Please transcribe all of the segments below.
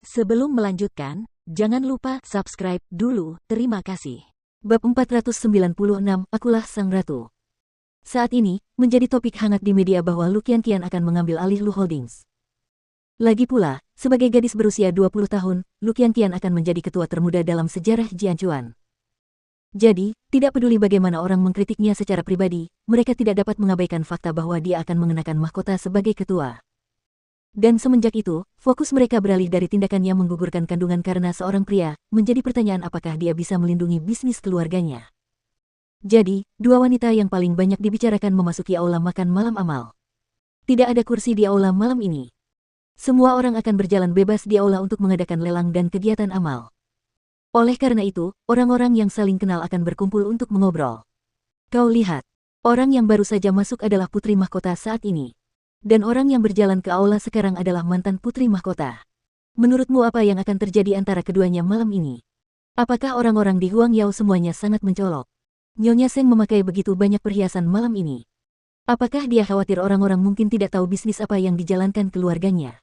Sebelum melanjutkan, jangan lupa subscribe dulu, terima kasih. Bab 496, Akulah Sang Ratu. Saat ini, menjadi topik hangat di media bahwa Lu Qianqian akan mengambil alih Lu Holdings. Lagi pula, sebagai gadis berusia 20 tahun, Lu Qianqian akan menjadi ketua termuda dalam sejarah Jianchuan. Jadi, tidak peduli bagaimana orang mengkritiknya secara pribadi, mereka tidak dapat mengabaikan fakta bahwa dia akan mengenakan mahkota sebagai ketua. Dan semenjak itu, fokus mereka beralih dari tindakannya menggugurkan kandungan karena seorang pria, menjadi pertanyaan apakah dia bisa melindungi bisnis keluarganya. Jadi, dua wanita yang paling banyak dibicarakan memasuki aula makan malam amal. Tidak ada kursi di aula malam ini. Semua orang akan berjalan bebas di aula untuk mengadakan lelang dan kegiatan amal. Oleh karena itu, orang-orang yang saling kenal akan berkumpul untuk mengobrol. Kau lihat, orang yang baru saja masuk adalah putri mahkota saat ini. Dan orang yang berjalan ke aula sekarang adalah mantan putri mahkota. Menurutmu apa yang akan terjadi antara keduanya malam ini? Apakah orang-orang di Huangyao semuanya sangat mencolok? Nyonya Seng memakai begitu banyak perhiasan malam ini. Apakah dia khawatir orang-orang mungkin tidak tahu bisnis apa yang dijalankan keluarganya?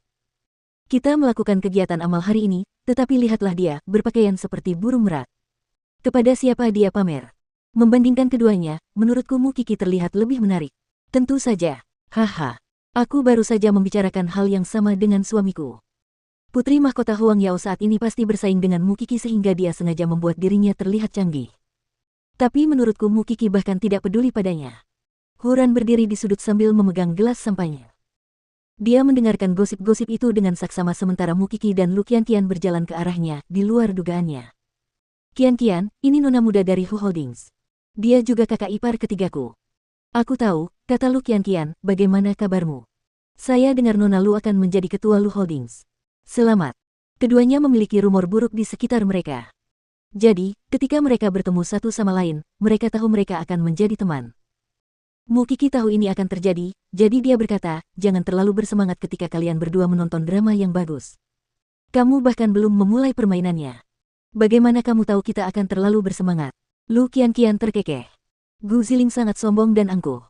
Kita melakukan kegiatan amal hari ini, tetapi lihatlah dia, berpakaian seperti burung merak. Kepada siapa dia pamer? Membandingkan keduanya, menurutku Mu Kiki terlihat lebih menarik. Tentu saja. Haha. Aku baru saja membicarakan hal yang sama dengan suamiku. Putri mahkota Huangyao saat ini pasti bersaing dengan Mu Kiki sehingga dia sengaja membuat dirinya terlihat canggih. Tapi menurutku Mu Kiki bahkan tidak peduli padanya. Huran berdiri di sudut sambil memegang gelas sampainya. Dia mendengarkan gosip-gosip itu dengan saksama sementara Mu Kiki dan Lu Qianqian berjalan ke arahnya, di luar dugaannya. Qianqian, ini nona muda dari Hu Holdings. Dia juga kakak ipar ketigaku. Aku tahu, kata Lu Qianqian, bagaimana kabarmu? Saya dengar Nona Lu akan menjadi ketua Lu Holdings. Selamat. Keduanya memiliki rumor buruk di sekitar mereka. Jadi, ketika mereka bertemu satu sama lain, mereka tahu mereka akan menjadi teman. Mu Kiki tahu ini akan terjadi, jadi dia berkata, jangan terlalu bersemangat ketika kalian berdua menonton drama yang bagus. Kamu bahkan belum memulai permainannya. Bagaimana kamu tahu kita akan terlalu bersemangat? Lu Qianqian terkekeh. Gu Ziling sangat sombong dan angkuh.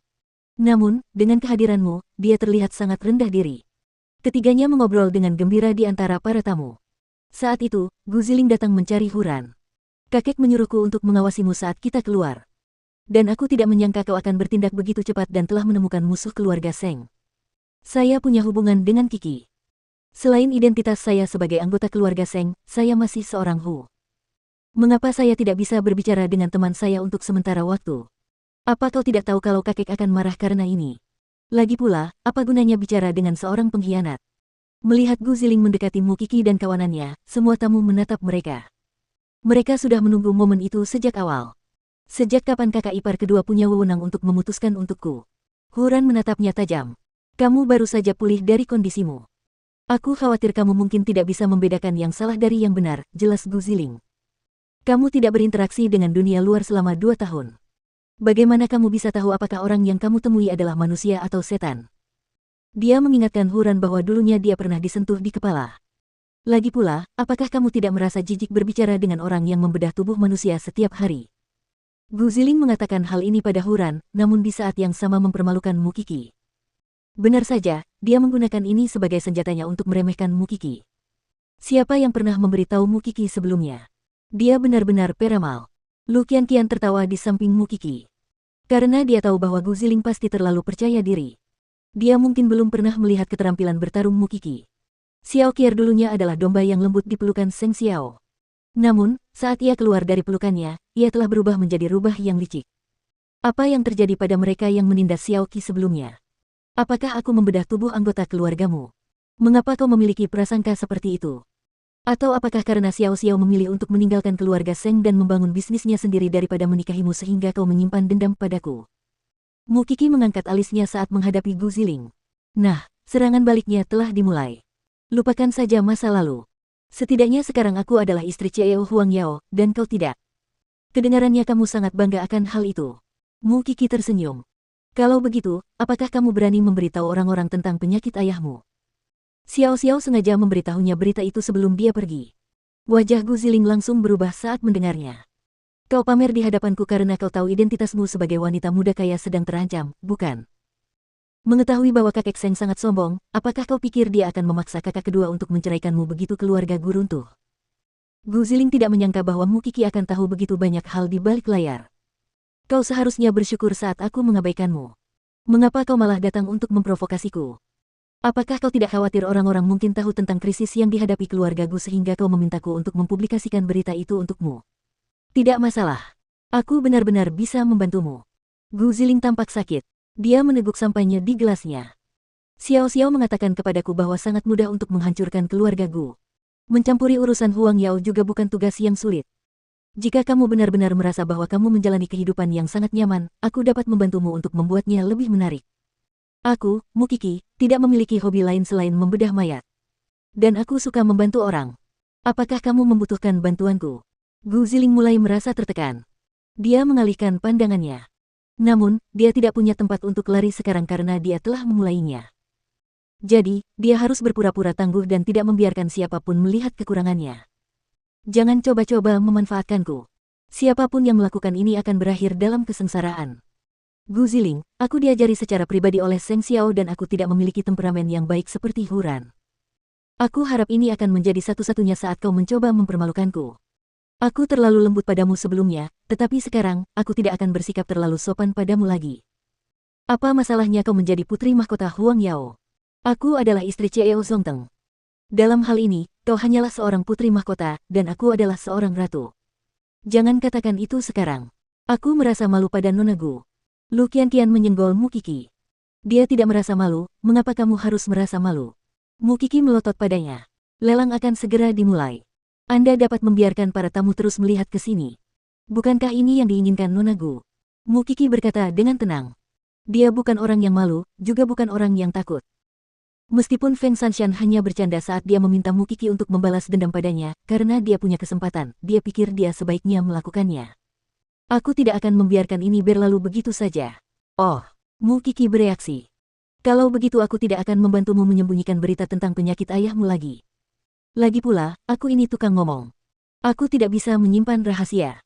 Namun, dengan kehadiranmu, dia terlihat sangat rendah diri. Ketiganya mengobrol dengan gembira di antara para tamu. Saat itu, Gu Ziling datang mencari Huran. Kakek menyuruhku untuk mengawasimu saat kita keluar. Dan aku tidak menyangka kau akan bertindak begitu cepat dan telah menemukan musuh keluarga Seng. Saya punya hubungan dengan Kiki. Selain identitas saya sebagai anggota keluarga Seng, saya masih seorang Hu. Mengapa saya tidak bisa berbicara dengan teman saya untuk sementara waktu? Apa kau tidak tahu kalau kakek akan marah karena ini? Lagi pula, apa gunanya bicara dengan seorang pengkhianat? Melihat Gu Ziling mendekati Mu Kiki dan kawanannya, semua tamu menatap mereka. Mereka sudah menunggu momen itu sejak awal. Sejak kapan kakak ipar kedua punya wewenang untuk memutuskan untukku? Huran menatapnya tajam. Kamu baru saja pulih dari kondisimu. Aku khawatir kamu mungkin tidak bisa membedakan yang salah dari yang benar, jelas Gu Ziling. Kamu tidak berinteraksi dengan dunia luar selama 2 tahun. Bagaimana kamu bisa tahu apakah orang yang kamu temui adalah manusia atau setan? Dia mengingatkan Huran bahwa dulunya dia pernah disentuh di kepala. Lagi pula, apakah kamu tidak merasa jijik berbicara dengan orang yang membedah tubuh manusia setiap hari? Gu Ziling mengatakan hal ini pada Huran, namun di saat yang sama mempermalukan Mu Kiki. Benar saja, dia menggunakan ini sebagai senjatanya untuk meremehkan Mu Kiki. Siapa yang pernah memberitahu Mu Kiki sebelumnya? Dia benar-benar peramal. Lu Qianqian tertawa di samping Mu Kiki. Karena dia tahu bahwa Gu Ziling pasti terlalu percaya diri. Dia mungkin belum pernah melihat keterampilan bertarung Mu Kiki. Xiao Qier dulunya adalah domba yang lembut di pelukan Seng Xiao. Namun, saat ia keluar dari pelukannya, ia telah berubah menjadi rubah yang licik. Apa yang terjadi pada mereka yang menindas Xiao Qi sebelumnya? Apakah aku membedah tubuh anggota keluargamu? Mengapa kau memiliki prasangka seperti itu? Atau apakah karena Xiao Xiao memilih untuk meninggalkan keluarga Seng dan membangun bisnisnya sendiri daripada menikahimu sehingga kau menyimpan dendam padaku? Mu Kiki mengangkat alisnya saat menghadapi Gu Ziling. Nah, serangan baliknya telah dimulai. Lupakan saja masa lalu. Setidaknya sekarang aku adalah istri CEO Huangyao, dan kau tidak. Kedengarannya kamu sangat bangga akan hal itu. Mu Kiki tersenyum. Kalau begitu, apakah kamu berani memberitahu orang-orang tentang penyakit ayahmu? Xiao Xiao sengaja memberitahunya berita itu sebelum dia pergi. Wajah Gu Ziling langsung berubah saat mendengarnya. Kau pamer di hadapanku karena kau tahu identitasmu sebagai wanita muda kaya sedang terancam, bukan? Mengetahui bahwa kakek Seng sangat sombong, apakah kau pikir dia akan memaksa kakak kedua untuk menceraikanmu begitu keluarga Gu runtuh? Gu Ziling tidak menyangka bahwa Mu Qi akan tahu begitu banyak hal di balik layar. Kau seharusnya bersyukur saat aku mengabaikanmu. Mengapa kau malah datang untuk memprovokasiku? Apakah kau tidak khawatir orang-orang mungkin tahu tentang krisis yang dihadapi keluarga Gu sehingga kau memintaku untuk mempublikasikan berita itu untukmu? Tidak masalah. Aku benar-benar bisa membantumu. Gu Ziling tampak sakit. Dia meneguk sampainya di gelasnya. Xiao Xiao mengatakan kepadaku bahwa sangat mudah untuk menghancurkan keluarga Gu. Mencampuri urusan Huang Yao juga bukan tugas yang sulit. Jika kamu benar-benar merasa bahwa kamu menjalani kehidupan yang sangat nyaman, aku dapat membantumu untuk membuatnya lebih menarik. Aku, Mu Qi, tidak memiliki hobi lain selain membedah mayat. Dan aku suka membantu orang. Apakah kamu membutuhkan bantuanku? Gu Ziling mulai merasa tertekan. Dia mengalihkan pandangannya. Namun, dia tidak punya tempat untuk lari sekarang karena dia telah memulainya. Jadi, dia harus berpura-pura tangguh dan tidak membiarkan siapapun melihat kekurangannya. Jangan coba-coba memanfaatkanku. Siapapun yang melakukan ini akan berakhir dalam kesengsaraan. Gu Ziling, aku diajari secara pribadi oleh Seng Xiao dan aku tidak memiliki temperamen yang baik seperti Huran. Aku harap ini akan menjadi satu-satunya saat kau mencoba mempermalukanku. Aku terlalu lembut padamu sebelumnya, tetapi sekarang, aku tidak akan bersikap terlalu sopan padamu lagi. Apa masalahnya kau menjadi putri mahkota Huang Yao? Aku adalah istri Chieo Zongteng. Dalam hal ini, kau hanyalah seorang putri mahkota, dan aku adalah seorang ratu. Jangan katakan itu sekarang. Aku merasa malu pada Nona Gu. Lu Qianqian menyenggol Mu Qi. Dia tidak merasa malu, mengapa kamu harus merasa malu? Mu Qi melotot padanya. Lelang akan segera dimulai. Anda dapat membiarkan para tamu terus melihat ke sini. Bukankah ini yang diinginkan Nona Gu? Mu Qi berkata dengan tenang. Dia bukan orang yang malu, juga bukan orang yang takut. Meskipun Feng Shanshan hanya bercanda saat dia meminta Mu Qi untuk membalas dendam padanya, karena dia punya kesempatan, dia pikir dia sebaiknya melakukannya. Aku tidak akan membiarkan ini berlalu begitu saja. Oh, Mu Qi bereaksi. Kalau begitu aku tidak akan membantumu menyembunyikan berita tentang penyakit ayahmu lagi. Lagi pula, aku ini tukang ngomong. Aku tidak bisa menyimpan rahasia.